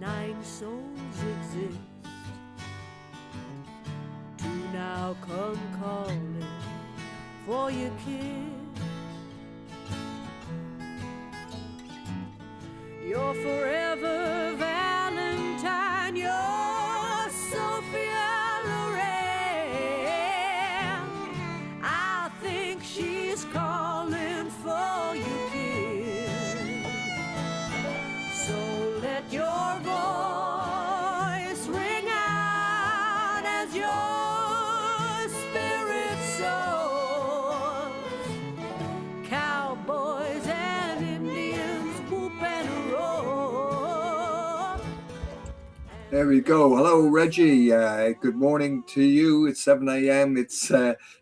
9 souls exist. 2 now come calling for your kiss. Your forever Valentine, your Sophia Loren. I think she's calling for your kiss. So let your voice ring out as your spirit soars. Cowboys and Indians whoop and roar. There we go. Hello, Reggie. Good morning to you. It's 7 a.m. It's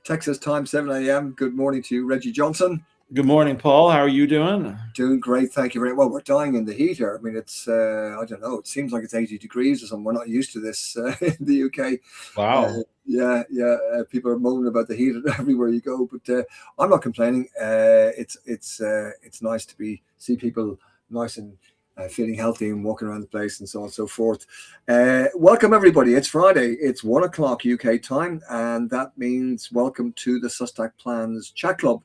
Texas time, 7 a.m. Good morning to you, Reggie Johnson. Good morning, Paul. How are you doing? Doing great. Thank you very much. Well, we're dying in the heat here. I mean, it's, I don't know, it seems like it's 80 degrees or something. We're not used to this in the UK. Wow. People are moaning about the heat everywhere you go, but I'm not complaining. It's nice to see people nice and feeling healthy and walking around the place and so on and so forth. Welcome everybody. It's Friday. It's 1 o'clock UK time, and that means welcome to the Sustac Plans Chat Club,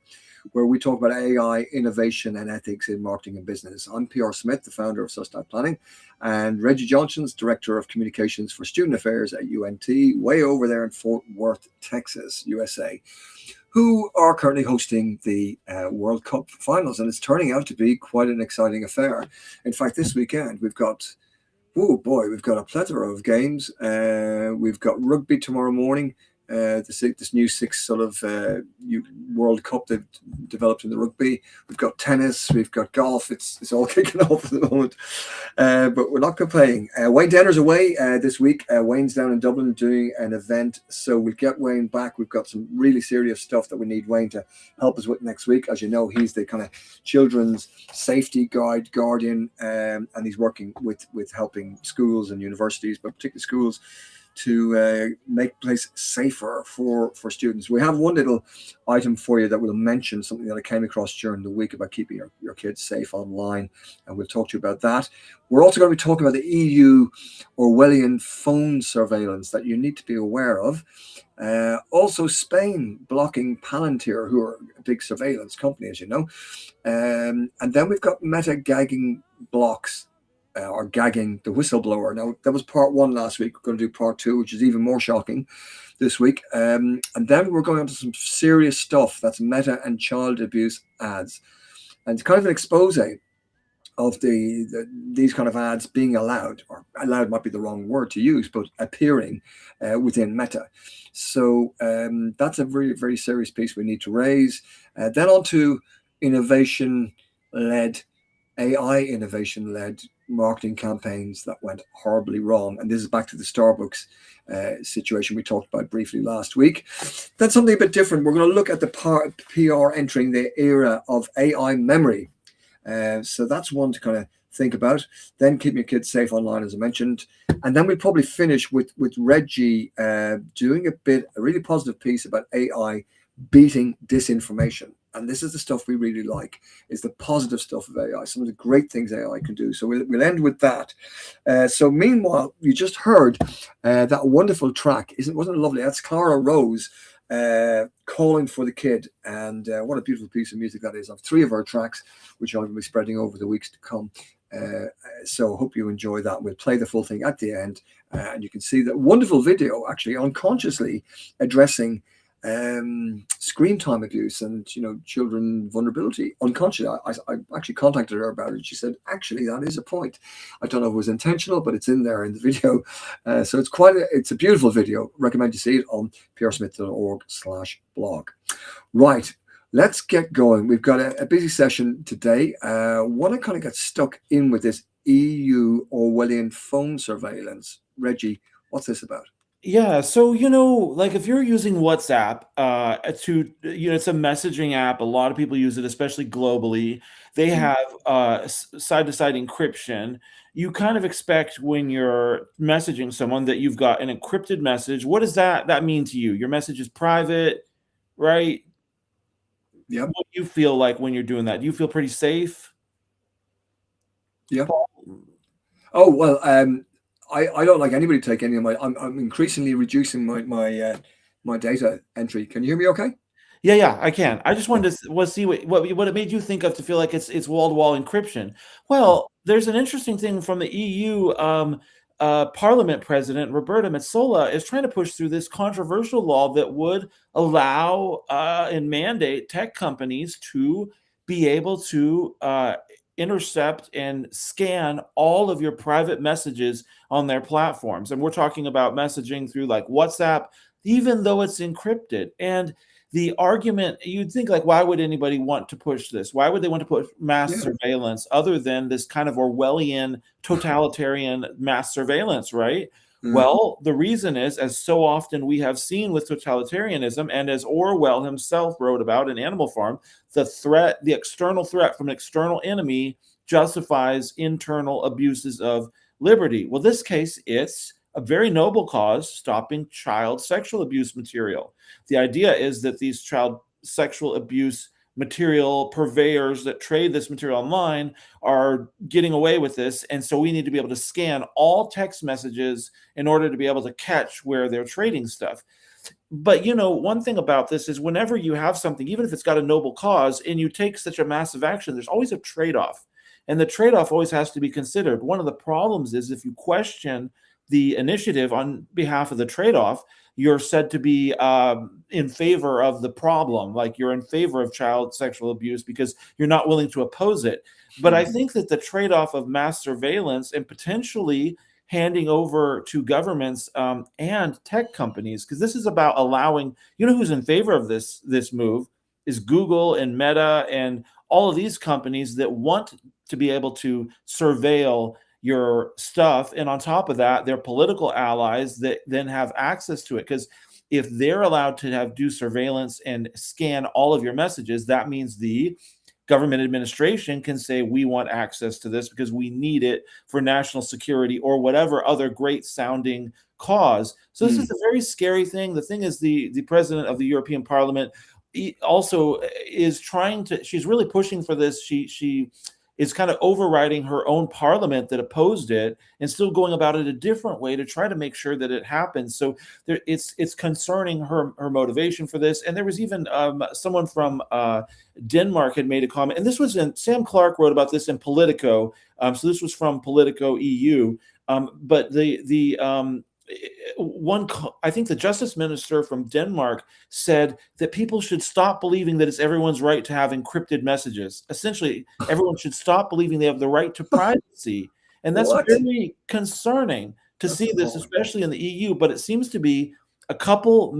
where we talk about AI, innovation, and ethics in marketing and business. I'm PR Smith, the founder of Sustac Planning, and Reggie Johnson's Director of Communications for Student Affairs at UNT, way over there in Fort Worth, Texas, USA, who are currently hosting the World Cup finals. And it's turning out to be quite an exciting affair. In fact, this weekend, we've got a plethora of games. We've got rugby tomorrow morning. This new six sort of World Cup they've developed in the rugby. We've got tennis, we've got golf. It's all kicking off at the moment, but we're not complaining. Wayne Denner's away this week. Wayne's down in Dublin doing an event, so we'll get Wayne back. We've got some really serious stuff that we need Wayne to help us with next week. As you know, he's the kind of children's safety guardian, and he's working with helping schools and universities, but particularly schools, to make the place safer for students. We have one little item for you that we'll mention, something that I came across during the week about keeping your kids safe online, and we'll talk to you about that. We're also going to be talking about the EU Orwellian phone surveillance that you need to be aware of. Also, Spain blocking Palantir, who are a big surveillance company, as you know. And then we've got Meta gagging blocks, or gagging the whistleblower. Now, that was part one last week. We're going to do part two, which is even more shocking this week. And then we're going on to some serious stuff. That's Meta and child abuse ads. And it's kind of an expose of these kind of ads being allowed, or allowed might be the wrong word to use, but appearing within Meta. So that's a very, very serious piece we need to raise. Then on to innovation-led, AI innovation-led marketing campaigns that went horribly wrong. And this is back to the Starbucks situation we talked about briefly last week. That's something a bit different. We're going to look at the PR entering the era of AI memory. So that's one to kind of think about. Then keeping your kids safe online, as I mentioned. And then we'll probably finish with Reggie doing a really positive piece about AI beating disinformation. And this is the stuff we really like, is the positive stuff of AI, some of the great things AI can do. So we'll end with that. So meanwhile, you just heard that wonderful track. Wasn't it lovely? That's Clara Rose calling for the kid. And what a beautiful piece of music that is. I have three of her tracks, which I'll be spreading over the weeks to come. So hope you enjoy that. We'll play the full thing at the end. And you can see that wonderful video, actually, unconsciously addressing screen time abuse and children vulnerability unconsciously. I actually contacted her about it, and she said actually that is a point. I don't know if it was intentional, but it's in there in the video. So it's a beautiful video. Recommend you see it on prsmith.org/blog. Right, let's get going. We've got a busy session today. Want to kind of get stuck in with this EU Orwellian phone surveillance. Reggie, what's this about? Yeah, so like if you're using WhatsApp, it's a messaging app. A lot of people use it, especially globally. They have side-to-side encryption. You kind of expect when you're messaging someone that you've got an encrypted message. What does that mean to you? Your message is private, right? Yep. What do you feel like when you're doing that? Do you feel pretty safe? Yeah. Oh well, I don't like anybody to take any of my. I'm increasingly reducing my data entry. Can you hear me? Okay. Yeah, I can. I just wanted to see what it made you think of to feel like it's wall-to-wall encryption. Well, there's an interesting thing from the EU. Parliament President Roberta Metsola is trying to push through this controversial law that would allow and mandate tech companies to be able to intercept and scan all of your private messages on their platforms. And we're talking about messaging through like WhatsApp, even though it's encrypted. And the argument, you'd think, like, why would anybody want to push this? Why would they want to push mass Yeah. surveillance other than this kind of Orwellian totalitarian mass surveillance, right? Well, the reason is, as so often we have seen with totalitarianism, and as Orwell himself wrote about in Animal Farm, the external threat from an external enemy justifies internal abuses of liberty. Well, this case, it's a very noble cause, stopping child sexual abuse material. The idea is that these child sexual abuse material purveyors that trade this material online are getting away with this. And so we need to be able to scan all text messages in order to be able to catch where they're trading stuff. But one thing about this is whenever you have something, even if it's got a noble cause, and you take such a massive action, there's always a trade-off. And the trade-off always has to be considered. One of the problems is if you question the initiative on behalf of the trade-off, you're said to be in favor of the problem, like you're in favor of child sexual abuse because you're not willing to oppose it. But I think that the trade-off of mass surveillance and potentially handing over to governments and tech companies, because this is about allowing, who's in favor of this move is Google and Meta and all of these companies that want to be able to surveil your stuff. And on top of that, they're political allies that then have access to it. Because if they're allowed to do surveillance and scan all of your messages, that means the government administration can say, we want access to this because we need it for national security or whatever other great sounding cause. So this is a very scary thing. The thing is, the president of the European Parliament also is she's really pushing for this. She is kind of overriding her own parliament that opposed it and still going about it a different way to try to make sure that it happens. So it's concerning her motivation for this. And there was even someone from Denmark had made a comment, and this was Sam Clark wrote about this in Politico. So this was from Politico EU. But I think the justice minister from Denmark said that people should stop believing that it's everyone's right to have encrypted messages. Essentially, everyone should stop believing they have the right to privacy. And that's very concerning to see this, especially in the EU. But it seems to be a couple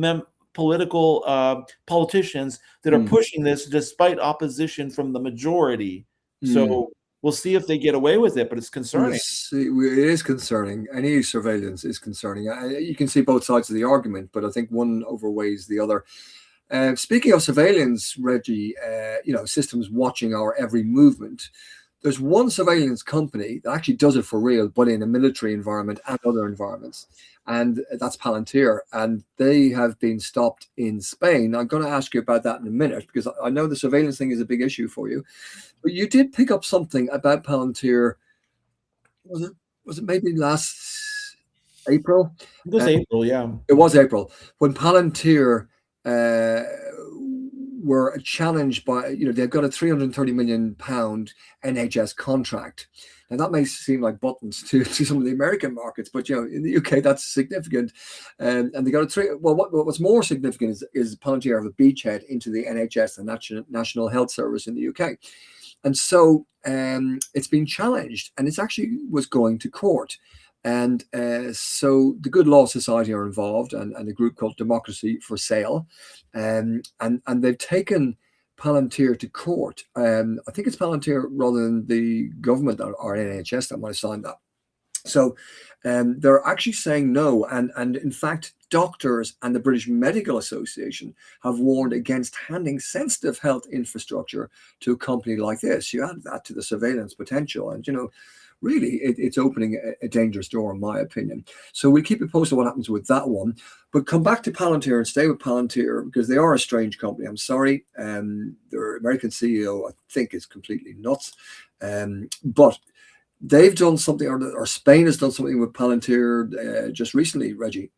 politicians that are pushing this despite opposition from the majority. So we'll see if they get away with it, but it's concerning. It is concerning. Any surveillance is concerning. You can see both sides of the argument, but I think one overweighs the other. Speaking of surveillance, Reggie, systems watching our every movement. There's one surveillance company that actually does it for real, but in a military environment and other environments. And that's Palantir. And they have been stopped in Spain. I'm going to ask you about that in a minute, because I know the surveillance thing is a big issue for you. But you did pick up something about Palantir. Was it maybe last April? It was April, yeah. It was April. When Palantir were challenged by, they've got a £330 million NHS contract. Now that may seem like buttons to some of the American markets, but in the UK that's significant. And they got what's more significant is Palantir have a beachhead into the NHS, the National Health Service in the UK. And so it's been challenged, and it's actually was going to court. And so the Good Law Society are involved, and a group called Democracy for Sale, and they've taken Palantir to court. I think it's Palantir rather than the government or NHS that might have signed that. So they're actually saying no, and in fact, doctors and the British Medical Association have warned against handing sensitive health infrastructure to a company like this. You add that to the surveillance potential, and really, it's opening a dangerous door, in my opinion. So we keep you posted what happens with that one. But come back to Palantir and stay with Palantir, because they are a strange company. I'm sorry. Their American CEO, I think, is completely nuts. But they've done something, or Spain has done something with Palantir just recently, Reggie.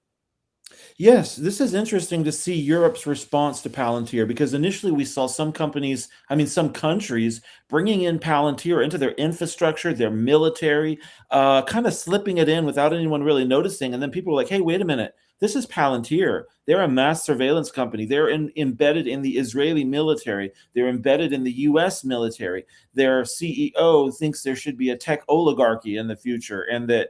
Yes, this is interesting to see Europe's response to Palantir because initially we saw some companies, I mean, some countries bringing in Palantir into their infrastructure, their military, kind of slipping it in without anyone really noticing. And then people were like, hey, wait a minute, this is Palantir. They're a mass surveillance company. They're embedded in the Israeli military. They're embedded in the US military. Their CEO thinks there should be a tech oligarchy in the future and that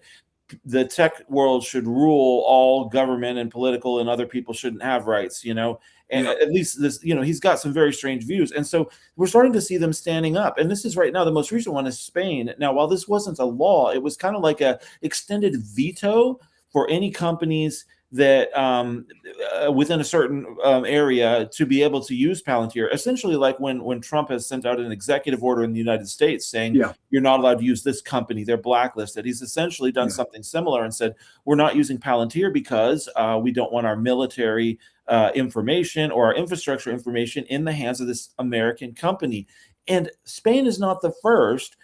the tech world should rule all government and political and other people shouldn't have rights, and Yeah. at least this, he's got some very strange views. And so we're starting to see them standing up. And this is right now, the most recent one is Spain. Now, while this wasn't a law, it was kind of like a extended veto for any companies that within a certain area to be able to use Palantir, essentially like when Trump has sent out an executive order in the United States saying Yeah. you're not allowed to use this company, they're blacklisted. He's essentially done Yeah. something similar and said, we're not using Palantir because we don't want our military information or our infrastructure information in the hands of this American company. And Spain is not the first.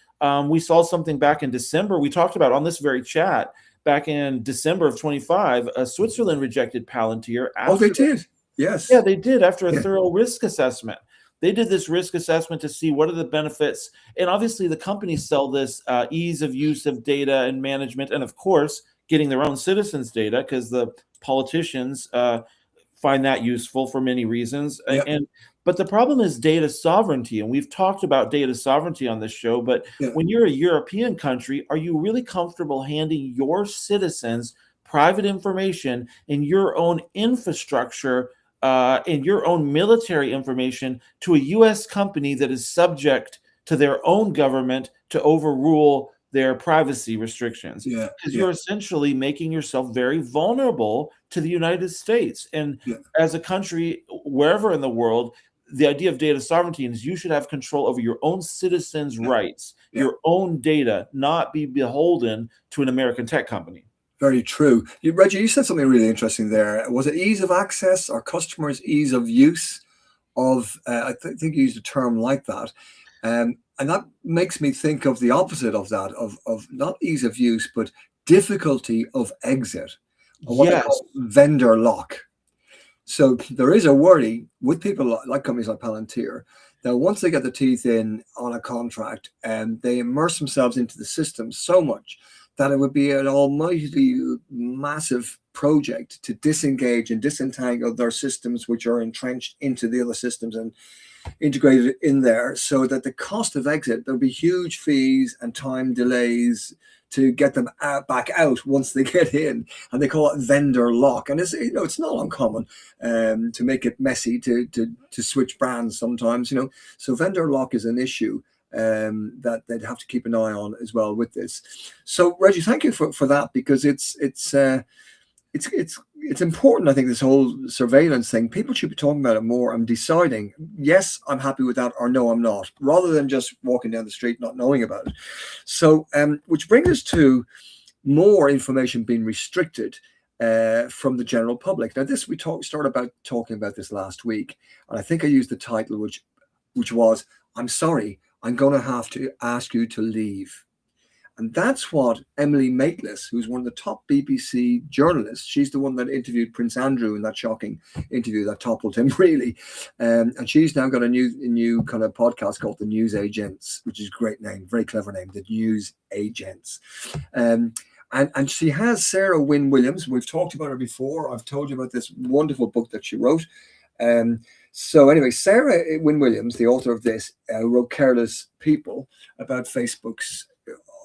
We saw something back in December. We talked about on this very chat back in December of 25, Switzerland rejected Palantir. Oh, they did. Yes. Yeah, they did after a Yeah. thorough risk assessment. They did this risk assessment to see what are the benefits. And obviously, the companies sell this ease of use of data and management, and of course, getting their own citizens' data because the politicians find that useful for many reasons. Yeah. But the problem is data sovereignty, and we've talked about data sovereignty on this show. But Yeah. when you're a European country, are you really comfortable handing your citizens private information in your own infrastructure, in your own military information to a U.S. company that is subject to their own government to overrule their privacy restrictions? Yeah. Because Yeah. you're essentially making yourself very vulnerable to the United States. And Yeah. as a country, wherever in the world, the idea of data sovereignty is you should have control over your own citizens' rights, Yeah. your own data, not be beholden to an American tech company. Very true. Reggie, you said something really interesting there. Was it ease of access or customers' ease of use of, think you used a term like that. And that makes me think of the opposite of that, of not ease of use, but difficulty of exit, or what they Yes. call vendor lock. So there is a worry with people like companies like Palantir that once they get the teeth in on a contract and they immerse themselves into the system so much that it would be an almighty massive project to disengage and disentangle their systems, which are entrenched into the other systems and integrated in there, so that the cost of exit, there'll be huge fees and time delays to get them back out once they get in, and they call it vendor lock. And it's not uncommon to make it messy to switch brands sometimes, So vendor lock is an issue that they'd have to keep an eye on as well with this. So Reggie, thank you for that, because it's important. I think this whole surveillance thing, people should be talking about it more and deciding, yes, I'm happy with that, or no, I'm not, rather than just walking down the street not knowing about it. So, which brings us to more information being restricted from the general public. Now, this we started talking about this last week, and I think I used the title, which was, "I'm sorry, I'm going to have to ask you to leave." And that's what Emily Maitlis, who's one of the top BBC journalists, she's the one that interviewed Prince Andrew in that shocking interview that toppled him, really. And she's now got a new kind of podcast called The News Agents, which is a great name, very clever name, The News Agents. And she has Sarah Wynne Williams. We've talked about her before. I've told you about this wonderful book that she wrote. So anyway, Sarah Wynne Williams, the author of this, wrote Careless People, about Facebook's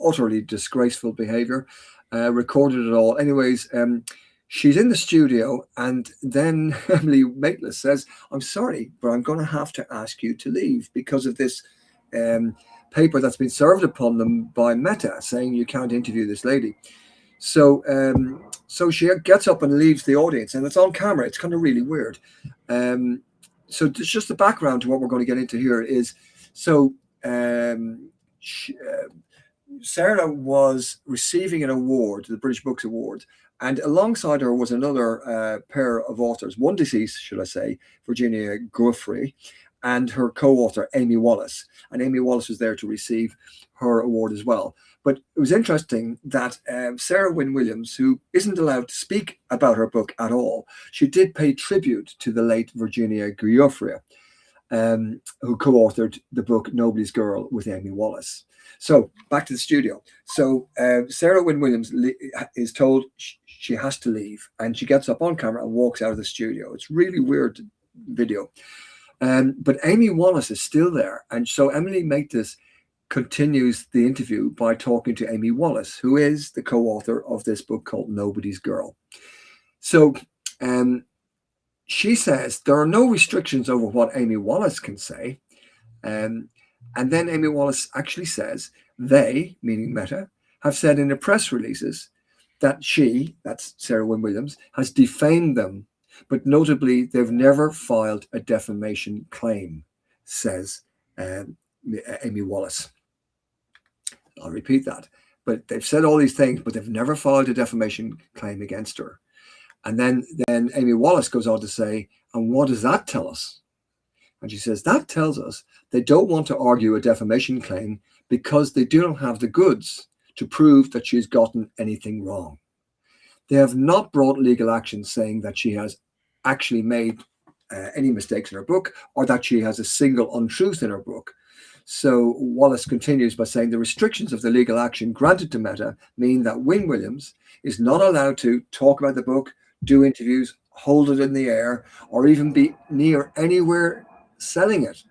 utterly disgraceful behavior, recorded it all. Anyways, she's in the studio, and then Emily Maitlis says, "I'm sorry, but I'm going to have to ask you to leave because of this paper that's been served upon them by Meta, saying you can't interview this lady." So she gets up and leaves the audience, and it's on camera. It's kind of really weird. So just the background to what we're going to get into here is, Sarah was receiving an award, the British Books Award, and alongside her was another pair of authors, one deceased, should I say, Virginia Giuffre, and her co-author, Amy Wallace. And Amy Wallace was there to receive her award as well. But it was interesting that Sarah Wynne Williams, who isn't allowed to speak about her book at all, she did pay tribute to the late Virginia Giuffre, who co-authored the book Nobody's Girl with Amy Wallace. So back to the studio. So Sarah Wynne Williams is told she has to leave, and she gets up on camera and walks out of the studio. It's really weird video. But Amy Wallace is still there. And so Emily Maitlis continues the interview by talking to Amy Wallace, who is the co-author of this book called Nobody's Girl. So she says there are no restrictions over what Amy Wallace can say. And then Amy Wallace actually says they, meaning Meta, have said in the press releases that she, that's Sarah Wynne Williams, has defamed them, but notably they've never filed a defamation claim, says Amy Wallace. I'll repeat that. But they've said all these things, but they've never filed a defamation claim against her. And then Amy Wallace goes on to say, and what does that tell us? And she says, that tells us they don't want to argue a defamation claim because they do not have the goods to prove that she's gotten anything wrong. They have not brought legal action saying that she has actually made any mistakes in her book or that she has a single untruth in her book. So Wallace continues by saying the restrictions of the legal action granted to Meta mean that Wynne Williams is not allowed to talk about the book, do interviews, hold it in the air, or even be near anywhere selling it.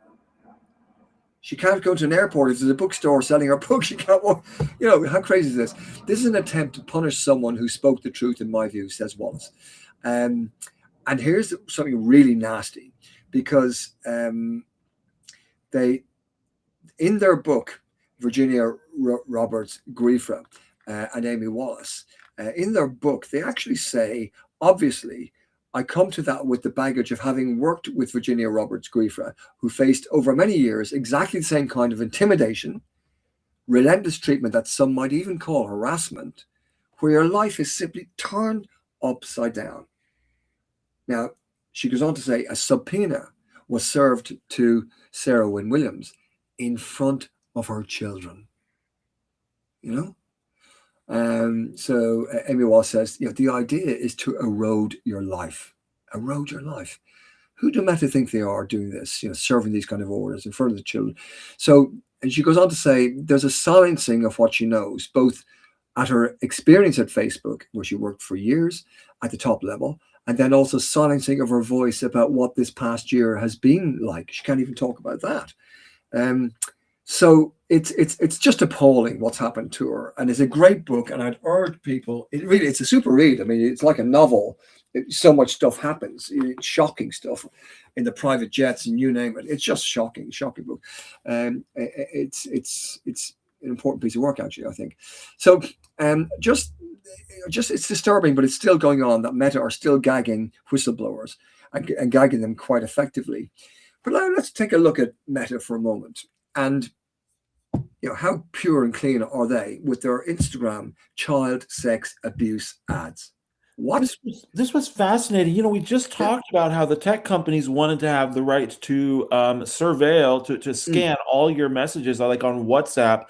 She can't go to an airport if there's a bookstore selling her book. She can't walk. You know, how crazy is this? This is an attempt to punish someone who spoke the truth, in my view, says Wallace. And here's something really nasty, because they, in their book, Virginia Roberts Giuffre and Amy Wallace, in their book, they actually say, obviously, I come to that with the baggage of having worked with Virginia Roberts Giuffre, who faced over many years exactly the same kind of intimidation, relentless treatment that some might even call harassment, where your life is simply turned upside down. Now, she goes on to say a subpoena was served to Sarah Wynne Williams in front of her children. You know? So Amy Wallace says, you know, the idea is to erode your life. Erode your life. Who do Meta think they are doing this, you know, serving these kind of orders in front of the children? So, and she goes on to say, there's a silencing of what she knows, both at her experience at Facebook, where she worked for years at the top level, and then also silencing of her voice about what this past year has been like. She can't even talk about that. So it's just appalling what's happened to her, and it's a great book. And I'd urge people. It's a super read. I mean, it's like a novel. So much stuff happens, shocking stuff in the private jets, and you name it. It's just shocking book. It's an important piece of work, actually, I think. So just it's disturbing, but it's still going on that Meta are still gagging whistleblowers and gagging them quite effectively. But now let's take a look at Meta for a moment. And you know, how pure and clean are they with their Instagram child sex abuse ads? What? This was fascinating. You know, we just talked about how the tech companies wanted to have the right to surveil, to scan all your messages, like on WhatsApp,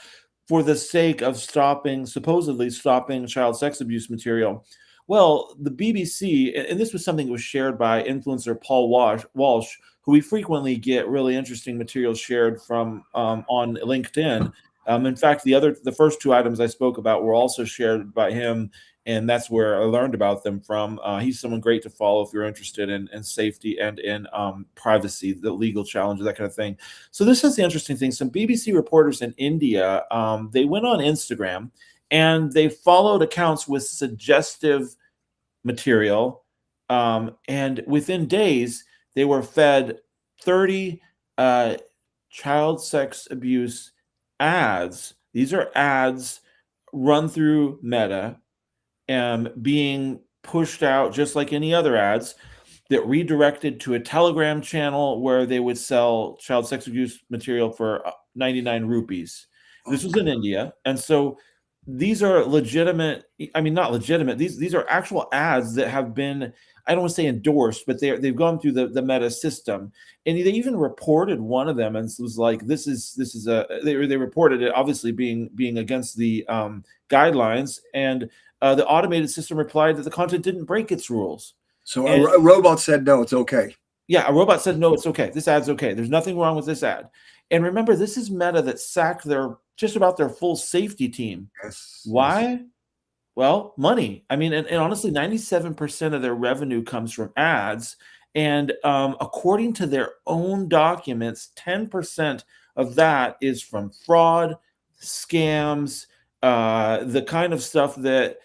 for the sake of supposedly stopping child sex abuse material. Well, the BBC, and this was something that was shared by influencer Paul Walsh, who we frequently get really interesting materials shared from on LinkedIn. In fact, the first two items I spoke about were also shared by him, and that's where I learned about them from. He's someone great to follow if you're interested in safety and in privacy, the legal challenges, that kind of thing. So this is the interesting thing. Some BBC reporters in India, they went on Instagram and they followed accounts with suggestive material, and within days, they were fed 30 child sex abuse ads. These are ads run through Meta, being pushed out just like any other ads, that redirected to a Telegram channel where they would sell child sex abuse material for 99 rupees. This was in India. And so these are legitimate, I mean, not legitimate, these are actual ads that have been I don't want to say endorsed, but they've gone through the Meta system, and they even reported one of them, and it was like this is a they reported it obviously being against the guidelines, and the automated system replied that the content didn't break its rules. So And a robot said, no, it's okay. yeah, a robot said, no, it's okay. This ad's okay. There's nothing wrong with this ad. And remember, this is Meta that sacked just about their full safety team. Yes. Why? Well, money. I mean, and honestly, 97% of their revenue comes from ads. And according to their own documents, 10% of that is from fraud, scams, the kind of stuff that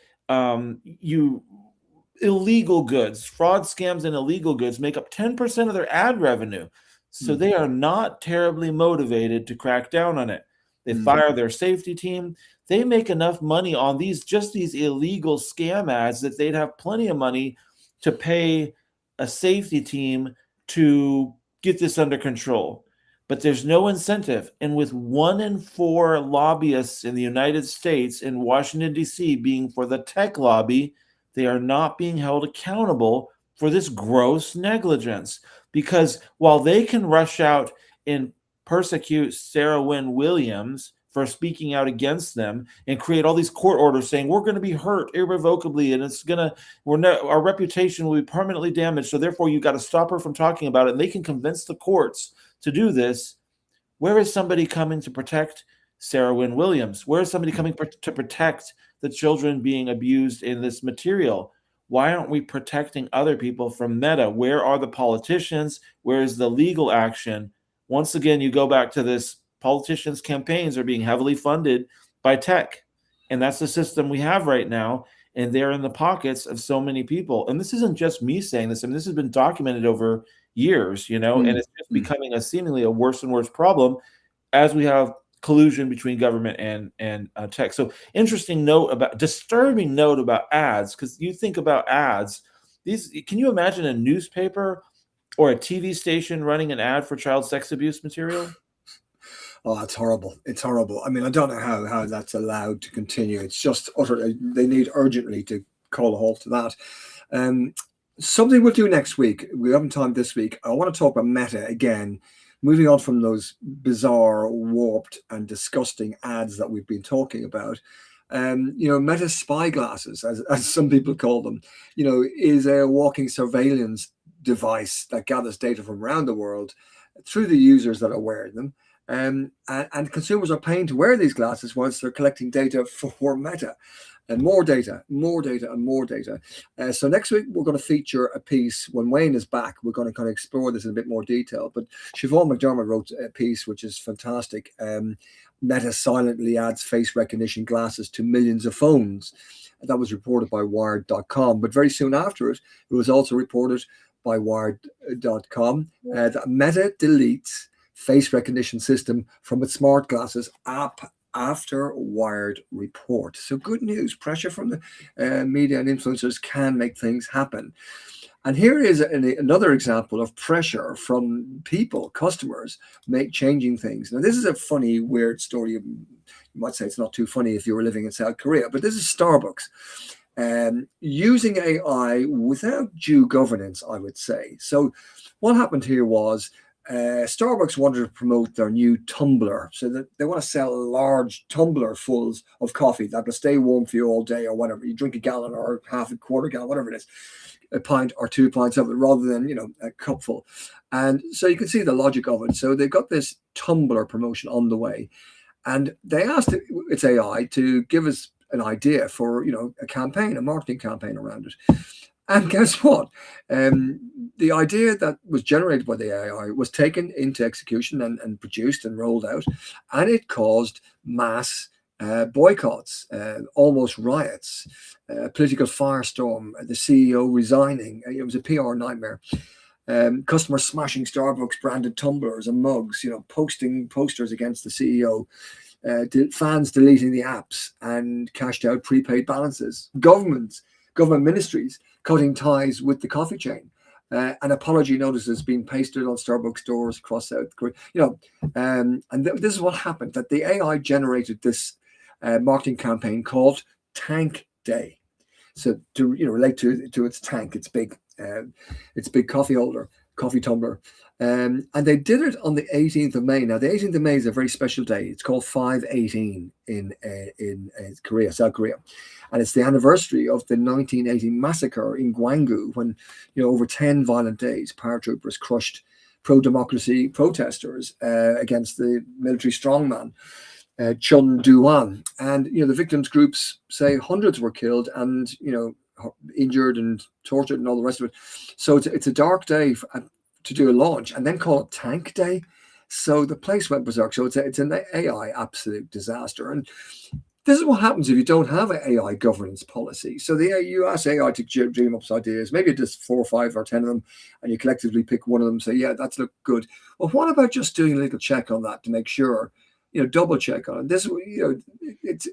illegal goods, fraud, scams, and illegal goods make up 10% of their ad revenue. So they are not terribly motivated to crack down on it. They fire their safety team. They make enough money on these illegal scam ads that they'd have plenty of money to pay a safety team to get this under control. But there's no incentive. And with 1 in 4 lobbyists in the United States in Washington, D.C. being for the tech lobby, they are not being held accountable for this gross negligence. Because while they can rush out and persecute Sarah Wynne Williams for speaking out against them and create all these court orders saying we're going to be hurt irrevocably and our reputation will be permanently damaged, so therefore you got to stop her from talking about it, and they can convince the courts to do this, where is somebody coming to protect Sarah Wynne Williams? Where is somebody coming to protect the children being abused in this material? Why aren't we protecting other people from Meta? Where are the politicians? Where is the legal action? Once again, you go back to this, politicians' campaigns are being heavily funded by tech. And that's the system we have right now. And they're in the pockets of so many people. And this isn't just me saying this. I mean, this has been documented over years, and it's just becoming a seemingly a worse and worse problem as we have collusion between government and tech. So disturbing note about ads, because you think about ads, can you imagine a newspaper or a TV station running an ad for child sex abuse material? Oh, it's horrible. It's horrible. I mean, I don't know how that's allowed to continue. It's just utter. They need urgently to call a halt to that. Something we'll do next week. We haven't time this week. I want to talk about Meta again, moving on from those bizarre, warped, and disgusting ads that we've been talking about. Meta spy glasses, as some people call them, is a walking surveillance device that gathers data from around the world through the users that are wearing them. And consumers are paying to wear these glasses once they're collecting data for Meta. And more data, and more data. So next week, we're going to feature a piece. When Wayne is back, we're going to kind of explore this in a bit more detail. But Siobhan McDermott wrote a piece, which is fantastic. Meta silently adds face recognition glasses to millions of phones. That was reported by Wired.com. But very soon after it, it was also reported by Wired.com that Meta deletes face recognition system from its smart glasses app after Wired report. So good news. Pressure from the media and influencers can make things happen. And here is another example of pressure from people, customers, changing things. Now, this is a funny, weird story. You might say it's not too funny if you were living in South Korea, but this is Starbucks using AI without due governance, I would say. So what happened here was Starbucks wanted to promote their new tumbler, so that they want to sell large tumbler fulls of coffee that will stay warm for you all day or whatever. You drink a gallon or half a quarter gallon, whatever it is, a pint or 2 pints of it rather than, a cupful. And so you can see the logic of it. So they've got this tumbler promotion on the way. And they asked its AI to give us an idea for, a campaign, a marketing campaign around it. And guess what? The idea that was generated by the AI was taken into execution and produced and rolled out, and it caused mass boycotts, almost riots, political firestorm, the CEO resigning. It was a PR nightmare. Customers smashing Starbucks branded tumblers and mugs, posting posters against the CEO. Fans deleting the apps and cashed out prepaid balances. Government ministries cutting ties with the coffee chain. An apology notices being pasted on Starbucks stores across South Korea. This is what happened, that the AI generated this marketing campaign called Tank Day. So to relate to its tank, its big coffee tumbler. And they did it on the 18th of May. Now, the 18th of May is a very special day. It's called 5/18 in Korea, South Korea. And it's the anniversary of the 1980 massacre in Gwangju, when over 10 violent days, paratroopers crushed pro-democracy protesters against the military strongman, Chun Doo-hwan. And the victims' groups say hundreds were killed and injured and tortured and all the rest of it. So it's a dark day to do a launch and then call it Tank Day. So the place went berserk. So it's an AI absolute disaster. And this is what happens if you don't have an AI governance policy. So you ask AI to dream up ideas, maybe just 4 or 5 or 10 of them, and you collectively pick one of them and say, yeah, that's look good. Well, what about just doing a little check on that to make sure, double check on it? This,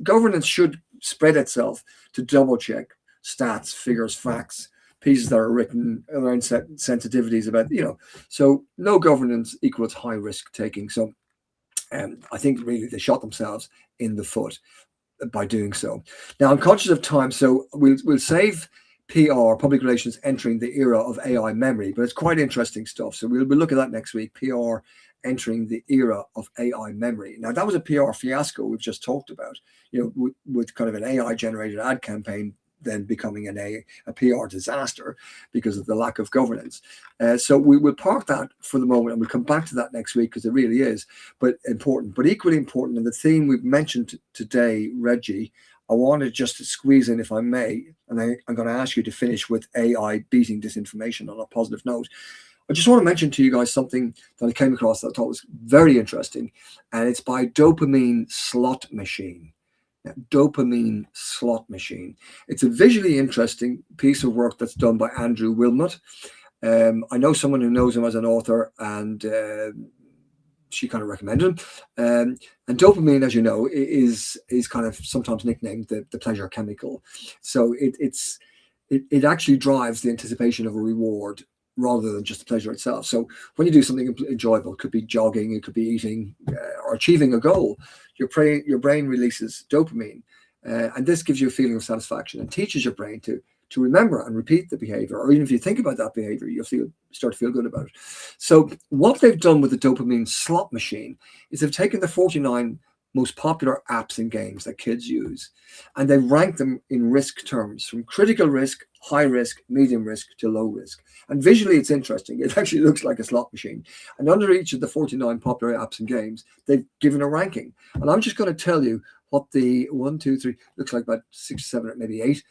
governance should spread itself to double check stats, figures, facts, pieces that are written around sensitivities about, so no governance equals high risk taking. So I think really they shot themselves in the foot by doing so. Now, I'm conscious of time, so we'll save PR, public relations, entering the era of AI memory, but it's quite interesting stuff. So we'll look at that next week, PR entering the era of AI memory. Now, that was a PR fiasco we've just talked about, with kind of an AI-generated ad campaign then becoming a PR disaster because of the lack of governance. So we will park that for the moment, and we'll come back to that next week because it really is but important, but equally important. And the theme we've mentioned today, Reggie, I wanted just to squeeze in, if I may, and I'm going to ask you to finish with AI beating disinformation on a positive note. I just want to mention to you guys something that I came across that I thought was very interesting, and it's by Dopamine Slot Machine. Dopamine Slot Machine. It's a visually interesting piece of work that's done by Andrew Wilmot. I know someone who knows him as an author, and she kind of recommended him. And dopamine, as you know, is kind of sometimes nicknamed the pleasure chemical. So it actually drives the anticipation of a reward rather than just the pleasure itself. So when you do something enjoyable, it could be jogging, it could be eating, or achieving a goal, your brain releases dopamine, and this gives you a feeling of satisfaction and teaches your brain to remember and repeat the behavior. Or even if you think about that behavior, you'll start to feel good about it. So what they've done with the Dopamine Slot Machine is they've taken the 49 most popular apps and games that kids use, and they rank them in risk terms, from critical risk, high risk, medium risk to low risk. And visually, it's interesting. It actually looks like a slot machine. And under each of the 49 popular apps and games, they've given a ranking. And I'm just going to tell you what the 1, 2, 3 looks like, about 6, 7, maybe 8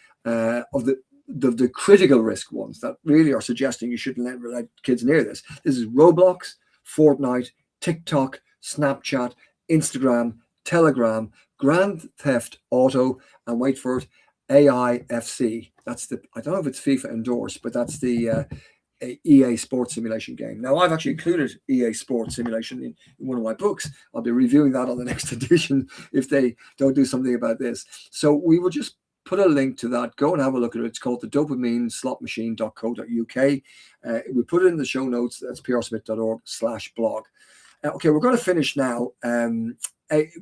of the critical risk ones that really are suggesting you shouldn't let kids near this. This is Roblox, Fortnite, TikTok, Snapchat, Instagram, Telegram, Grand Theft Auto, and wait for it, AIFC. That's I don't know if it's FIFA endorsed, but that's the EA Sports Simulation game. Now, I've actually included EA Sports Simulation in one of my books. I'll be reviewing that on the next edition if they don't do something about this. So we will just put a link to that. Go and have a look at it. It's called the dopamineslotmachine.co.uk. We put it in the show notes. That's prsmith.org/blog. Okay, we're going to finish now.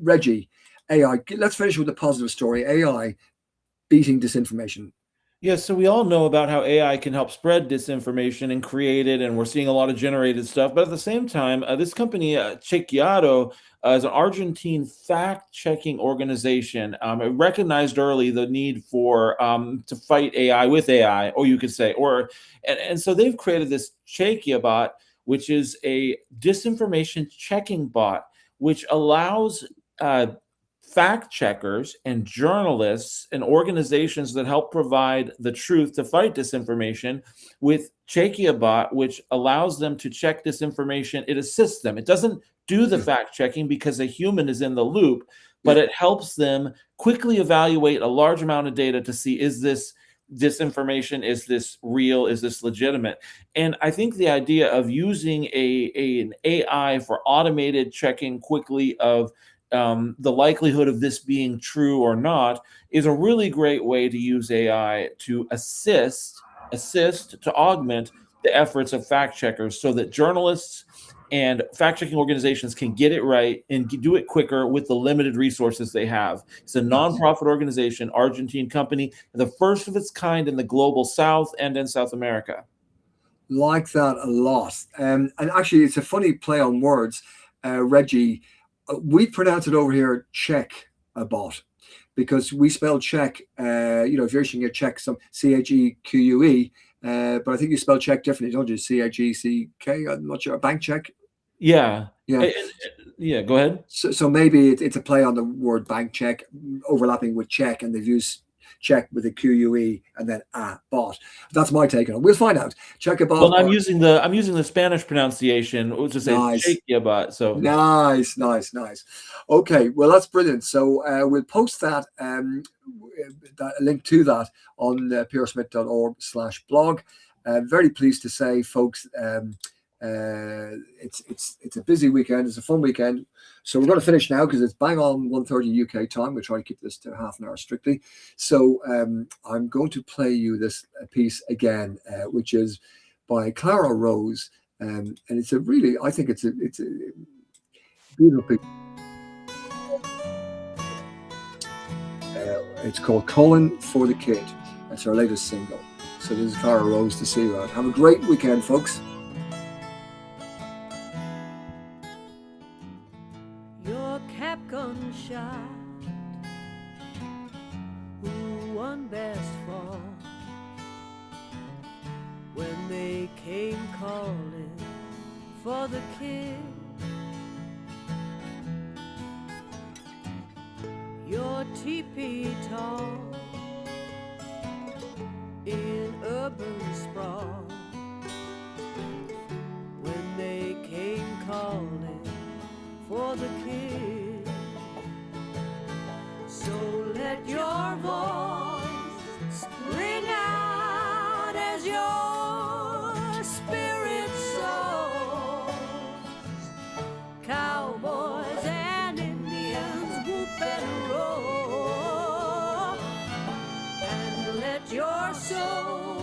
Reggie, AI, let's finish with a positive story. AI beating disinformation. Yeah, so we all know about how AI can help spread disinformation and create it, and we're seeing a lot of generated stuff. But at the same time, this company, Chequeado, is an Argentine fact-checking organization. It recognized early the need for to fight AI with AI, or you could say, and so they've created this Chequeabot, which is a disinformation checking bot, which allows fact checkers and journalists and organizations that help provide the truth to fight disinformation with Chequeabot, which allows them to check disinformation. It assists them. It doesn't do the fact checking because a human is in the loop, but it helps them quickly evaluate a large amount of data to see, is this disinformation, is this real, is this legitimate? And I think the idea of using an AI for automated checking quickly of the likelihood of this being true or not is a really great way to use AI to assist, to augment the efforts of fact checkers, so that journalists and fact-checking organizations can get it right and do it quicker with the limited resources they have. It's a nonprofit organization, Argentine company, the first of its kind in the global South and in South America. Like that a lot. And actually, it's a funny play on words, Reggie. We pronounce it over here check a bot, because we spell check. If you're issuing a check, some CHEQUE, but I think you spell check differently, don't you? CHECK. I'm not sure. Bank check. Yeah. Yeah. Yeah. Go ahead. So maybe it's a play on the word bank check, overlapping with check, and they've used check with a QUE and then bot. That's my take on it. We'll find out. Check a bot. Well, I'm using the Spanish pronunciation, which is Nice. shake a bot. So nice. Okay, well that's brilliant. So we'll post that that link to that on petersmith.org/blog. Very pleased to say, folks, it's a busy weekend. It's a fun weekend. So we're going to finish now because it's bang on 1:30 UK time. We'll try to keep this to half an hour strictly. So I'm going to play you this piece again, which is by Clara Rose, and it's a really, I think it's a beautiful piece. It's called "Calling for the Kid." That's our latest single. So this is Clara Rose to see you out. Have a great weekend, folks. Your cap gun shot. Who won best fall? When they came calling for the kid. Your teepee tall in urban sprawl. When they came calling for the kid. So let your voice ring out as your spirit soars. Cowboys and Indians whoop and roar, and let your soul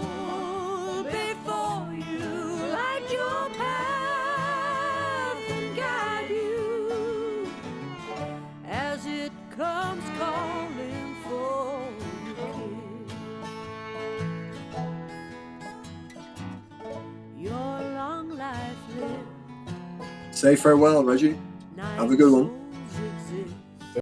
before you light your path and guide you as it comes calling for you, kid. Your long life live. Say farewell, Reggie. Have a good one.